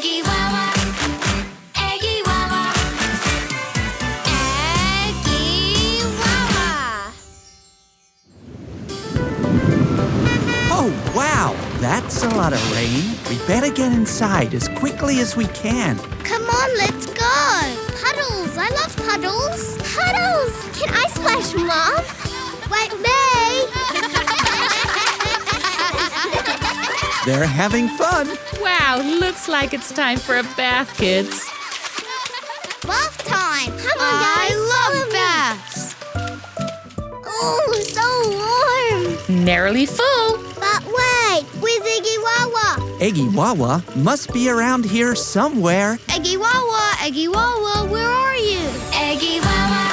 Eggy Wawa, Eggy Wawa, Eggy Wawa. Oh, wow! That's a lot of rain. We better get inside as quickly as we can. Come on, let's go. Puddles, I love puddles. Puddles! Can I splash, Mom? Like me? They're having fun. Wow, looks like it's time for a bath, kids. Bath time. Come on, guys. I love baths. Oh, so warm. Nearly full. But wait, where's Eggy Wawa? Eggy Wawa must be around here somewhere. Eggy Wawa, where are you? Eggy Wawa.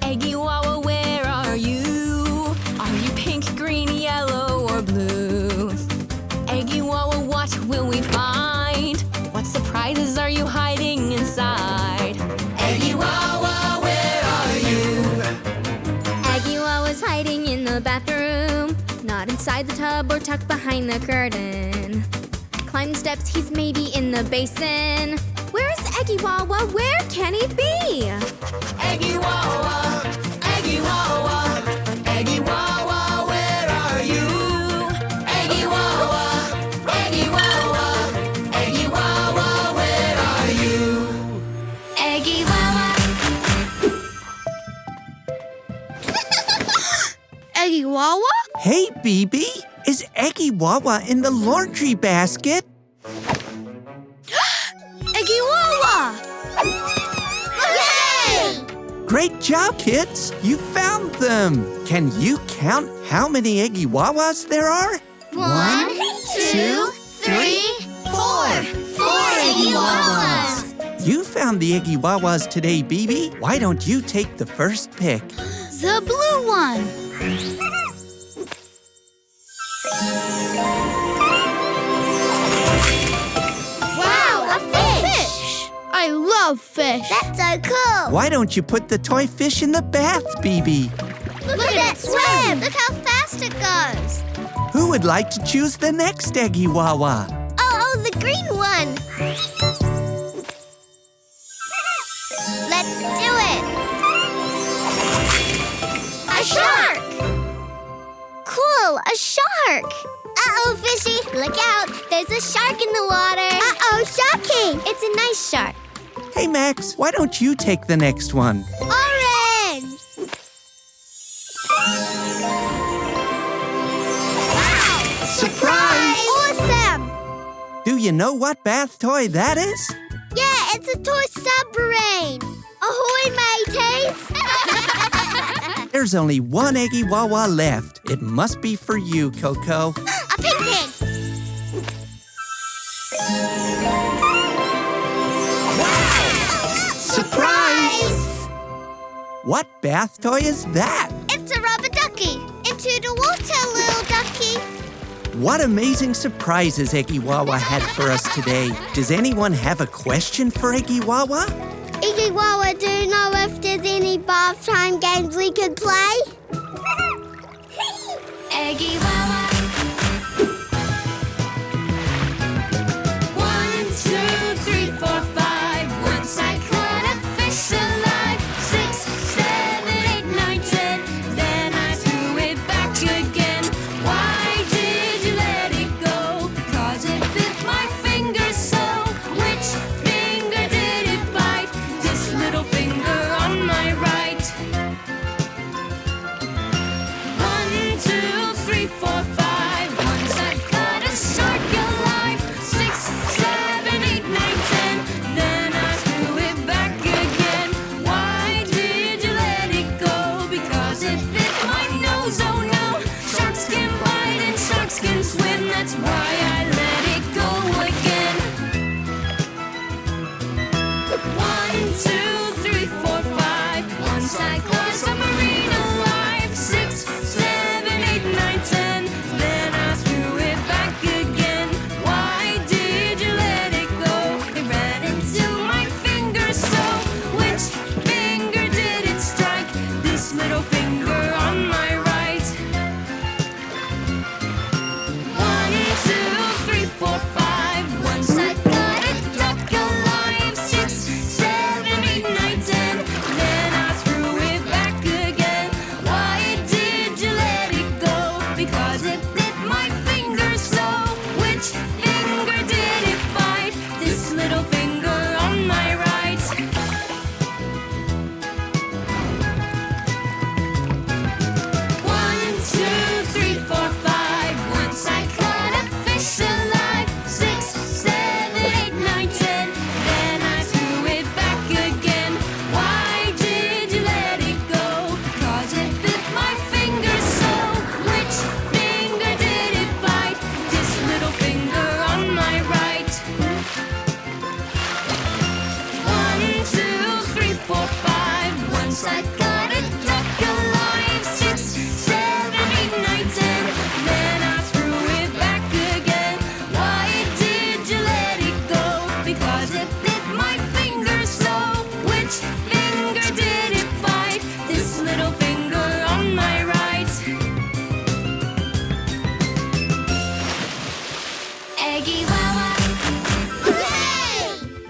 Eggy Wawa, where are you? Are you pink, green, yellow, or blue? Eggy Wawa, what will we find? What surprises are you hiding inside? Eggy Wawa, where are you? Eggy Wawa's hiding in the bathroom, not inside the tub or tucked behind the curtain. Climb the steps, he's maybe in the basin. Where's Eggy Wawa? Where can he be? Eggy Wawa, Eggy Wawa, Eggy Wawa, where are you? Eggy Wawa, Eggy Wawa, Eggy Wawa, where are you? Eggy Wawa. Eggy Wawa? Hey, BB! Is Eggy Wawa in the laundry basket? Eggy Wawa! Yay! Great job, kids! You found them! Can you count how many Eggy Wawas there are? 1, 2, 3, 4. 4 Eggy Wawas. You found the Eggy Wawas today, BB. Why don't you take the first pick? The blue one. Wow, a fish! I love fish. That's so cool. Why don't you put the toy fish in the bath, BB? Look at it swim. Look how fast it goes. Who would like to choose the next Eggy Wawa? Oh, the green one. Let's do it. A shark. Cool, a shark. Uh-oh, fishy. Look out. There's a shark in the water. Uh-oh, sharky. It's a nice shark. Hey, Max, why don't you take the next one? Orange. Wow. Surprise! Awesome. Do you know what bath toy that is? Yeah, it's a toy submarine. Ahoy, mateys. There's only one Eggy Wawa left. It must be for you, Coco. A pink pig. Surprise! What bath toy is that? It's a rubber ducky. Into the water, little ducky. What amazing surprises Eggy Wawa had for us today. Does anyone have a question for Eggy Wawa? Eggy Wawa, do you know if there's any bath time games we could play? Eggy Wawa. 1, 2, 3, 4, 5. Once I caught a fish alive. 6, 7, 8, 9, 10. Then I threw it back again. Why did you let it go? 'Cause it bit my finger so. Which finger did it bite? This little finger on my right. 1, 2, 3, 4, 5. Once I caught a shark alive. 6, 7, 8, 9, 10. Then I threw it back again. Why did you let it go? Because it bit my nose. Oh no! Sharks can bite and sharks can swim. That's why I let it go again. 1, 2, 3, 4, 5. Once I caught a submarine alive. 6, 7, 8, 9, 10. Then I threw it back again. Why did you let it go? It ran into my finger so. Which finger did it strike? This little finger on my right. 1, 2,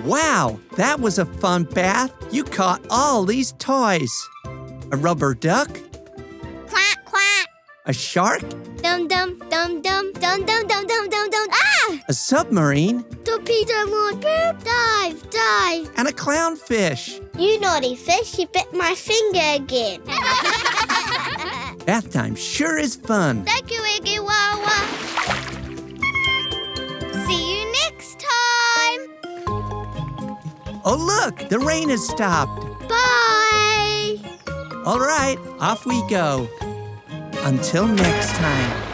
Wow, that was a fun bath. You caught all these toys. A rubber duck, Quack, quack. a shark, Dum, dum, dum, dum, dum, dum, dum, dum, dum, dum. Ah! a submarine, Torpedo moon. Boop. Dive, dive. and a clownfish. You naughty fish, you bit my finger again. Bath time sure is fun. Thank you, Eggy Wawa. See you next time. Oh, look, the rain has stopped. Bye. All right, off we go. Until next time.